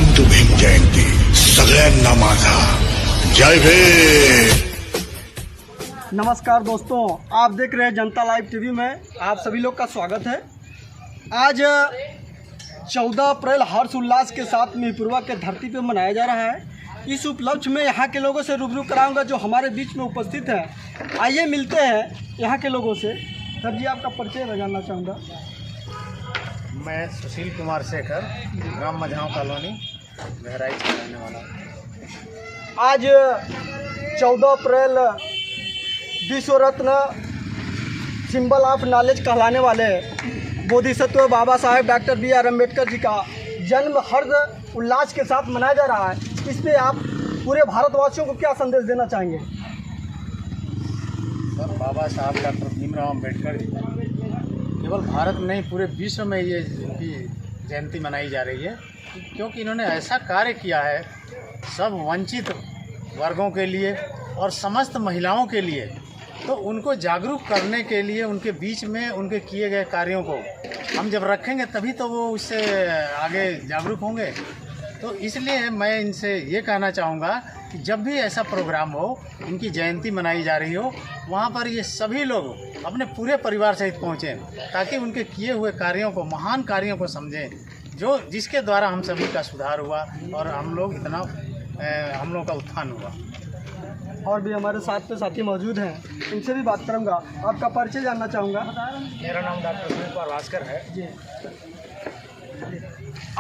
Welcome to Bhim Jayanti. सगळ्यांना माझा जय भीम. नमस्कार दोस्तों, आप देख रहे हैं जनता लाइव टीवी में आप सभी लोग का स्वागत है। आज 14 अप्रैल हर्ष उल्लास के साथ मिहीपुरवा के धरती पे मनाया जा रहा है। इस उपलक्ष्य में यहाँ के लोगों से रूबरू कराऊंगा जो हमारे बीच में उपस्थित हैं। आइए मिलते हैं यहाँ के लोगों से। सर जी, आपका परिचय जानना चाहूँगा। मैं सुशील कुमार शेखर, ग्राम मझाव कॉलोनी, बहराइच का रहने वाला। आज 14 अप्रैल विश्व रत्न सिंबल ऑफ नॉलेज कहलाने वाले बोधिसत्व बाबा साहेब डॉक्टर बी.आर. अम्बेडकर जी का जन्म हर्ष उल्लास के साथ मनाया जा रहा है। इस पे आप पूरे भारतवासियों को क्या संदेश देना चाहेंगे? सर, बाबा साहब डॉक्टर भीमराव अम्बेडकर जी केवल भारत में नहीं पूरे विश्व में ये इनकी जयंती मनाई जा रही है, क्योंकि इन्होंने ऐसा कार्य किया है सब वंचित वर्गों के लिए और समस्त महिलाओं के लिए। तो उनको जागरूक करने के लिए उनके बीच में उनके किए गए कार्यों को हम जब रखेंगे तभी तो वो उससे आगे जागरूक होंगे। तो इसलिए मैं इनसे ये कहना चाहूँगा कि जब भी ऐसा प्रोग्राम हो, इनकी जयंती मनाई जा रही हो, वहाँ पर ये सभी लोग अपने पूरे परिवार सहित पहुँचें, ताकि उनके किए हुए कार्यों को, महान कार्यों को समझें, जो जिसके द्वारा हम सभी का सुधार हुआ और हम लोग का उत्थान हुआ। और भी हमारे साथ पे साथी मौजूद हैं, इनसे भी बात करूंगा। आपका परिचय जानना चाहूँगा। मेरा नाम डॉक्टर सुनील कुमार भास्कर है जी।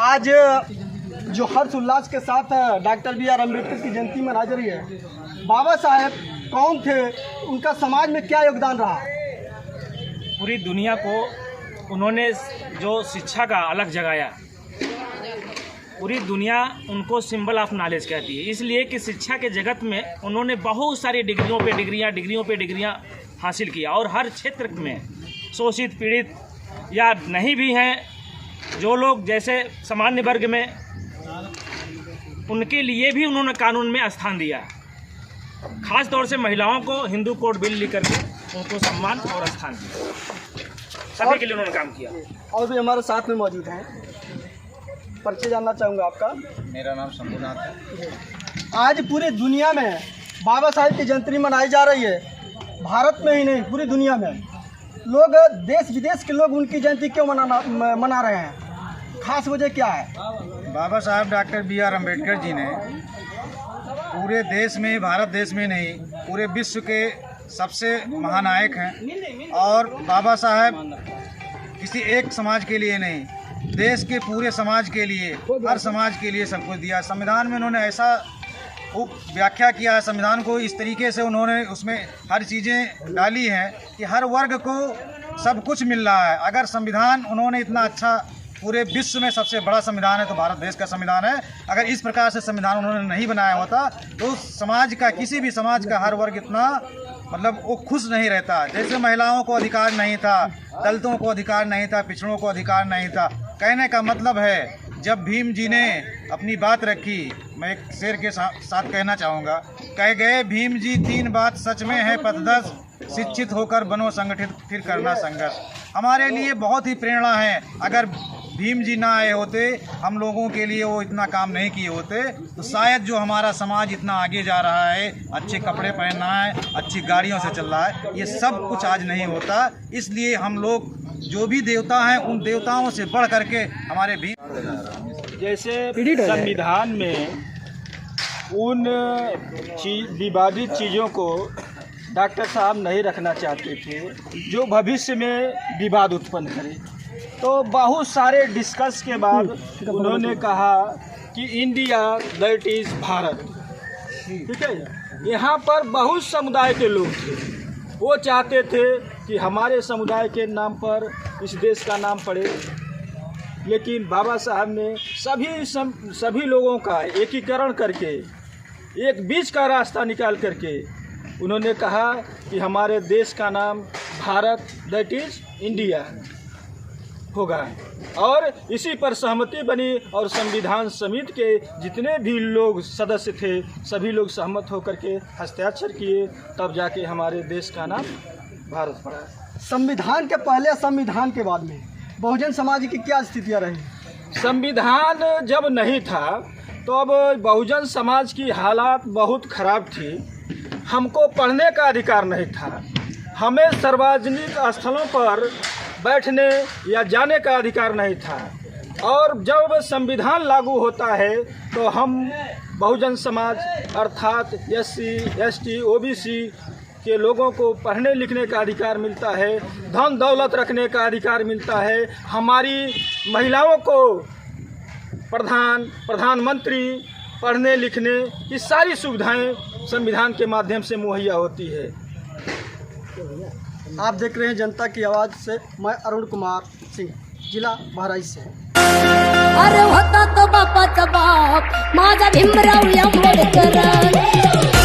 आज जो हर्ष उल्लास के साथ डॉक्टर बी.आर. अम्बेडकर की जयंती मनाई जा रही है, बाबा साहेब कौन थे, उनका समाज में क्या योगदान रहा? पूरी दुनिया को उन्होंने जो शिक्षा का अलग जगाया, पूरी दुनिया उनको सिंबल ऑफ नॉलेज कहती है, इसलिए कि शिक्षा के जगत में उन्होंने बहुत सारी डिग्रियों पे डिग्रियां हासिल किया। और हर क्षेत्र में शोषित, पीड़ित या नहीं भी हैं, जो लोग जैसे सामान्य वर्ग में, उनके लिए भी उन्होंने कानून में स्थान दिया। खास तौर से महिलाओं को हिंदू कोड बिल लिख करके उनको सम्मान और स्थान दिया। सभी के लिए उन्होंने काम किया। और भी हमारे साथ में मौजूद हैं, परिचय जानना चाहूँगा आपका। मेरा नाम शंभुनाथ है। आज पूरी दुनिया में बाबा साहेब की जयंती मनाई जा रही है। भारत में ही नहीं, पूरी दुनिया में लोग, देश विदेश के लोग उनकी जयंती क्यों मना रहे हैं? खास वजह क्या है? बाबा साहब डॉक्टर बी.आर. अम्बेडकर जी ने पूरे देश में, भारत देश में नहीं, पूरे विश्व के सबसे महानायक हैं। और बाबा साहब किसी एक समाज के लिए नहीं, देश के पूरे समाज के लिए, हर समाज के लिए सब कुछ दिया। संविधान में उन्होंने ऐसा व्याख्या किया है संविधान को, इस तरीके से उन्होंने उसमें हर चीज़ें डाली हैं कि हर वर्ग को सब कुछ मिल रहा है। अगर संविधान उन्होंने इतना अच्छा, पूरे विश्व में सबसे बड़ा संविधान है तो भारत देश का संविधान है। अगर इस प्रकार से संविधान उन्होंने नहीं बनाया होता तो समाज का, किसी भी समाज का हर वर्ग इतना वो खुश नहीं रहता। जैसे महिलाओं को अधिकार नहीं था, दलितों को अधिकार नहीं था, पिछड़ों को अधिकार नहीं था। कहने का मतलब है, जब भीम जी ने अपनी बात रखी, मैं एक शेर के साथ कहना चाहूँगा। कह गए भीम जी 3 बात सच में है पथदर्श, शिक्षित होकर बनो संगठित फिर करना संघर्ष। हमारे लिए बहुत ही प्रेरणा है। अगर भीम जी ना आए होते, हम लोगों के लिए वो इतना काम नहीं किए होते, तो शायद जो हमारा समाज इतना आगे जा रहा है, अच्छे कपड़े पहनना है, अच्छी गाड़ियों से चल रहा है, ये सब कुछ आज नहीं होता। इसलिए हम लोग जो भी देवता हैं, उन देवताओं से बढ़ करके हमारे भीम, जैसे संविधान में उन विवादित चीज़ों को डॉक्टर साहब नहीं रखना चाहते थे जो भविष्य में विवाद उत्पन्न करे। तो बहुत सारे डिस्कस के बाद उन्होंने कहा कि इंडिया दैट इज़ भारत। ठीक है, यहाँ पर बहुत समुदाय के लोग थे, वो चाहते थे कि हमारे समुदाय के नाम पर इस देश का नाम पड़े, लेकिन बाबा साहब ने सभी लोगों का एकीकरण करके, एक बीच का रास्ता निकाल करके उन्होंने कहा कि हमारे देश का नाम भारत दैट इज़ इंडिया होगा। और इसी पर सहमति बनी और संविधान समिति के जितने भी लोग सदस्य थे, सभी लोग सहमत होकर के हस्ताक्षर किए, तब जाके हमारे देश का नाम भारत पड़ा। संविधान के पहले, संविधान के बाद में बहुजन समाज की क्या स्थितियाँ रही? संविधान जब नहीं था तो अब बहुजन समाज की हालात बहुत ख़राब थी। हमको पढ़ने का अधिकार नहीं था, हमें सार्वजनिक स्थलों पर बैठने या जाने का अधिकार नहीं था। और जब संविधान लागू होता है तो हम बहुजन समाज अर्थात SC, ST, OBC के लोगों को पढ़ने लिखने का अधिकार मिलता है, धन दौलत रखने का अधिकार मिलता है। हमारी महिलाओं को प्रधानमंत्री पढ़ने लिखने की सारी सुविधाएं संविधान के माध्यम से मुहैया होती है। आप देख रहे हैं जनता की आवाज़ से मैं अरुण कुमार सिंह, जिला बहराइच से। अरे होता तो बापाचा बाप माझा भीमराव आंबेडकर।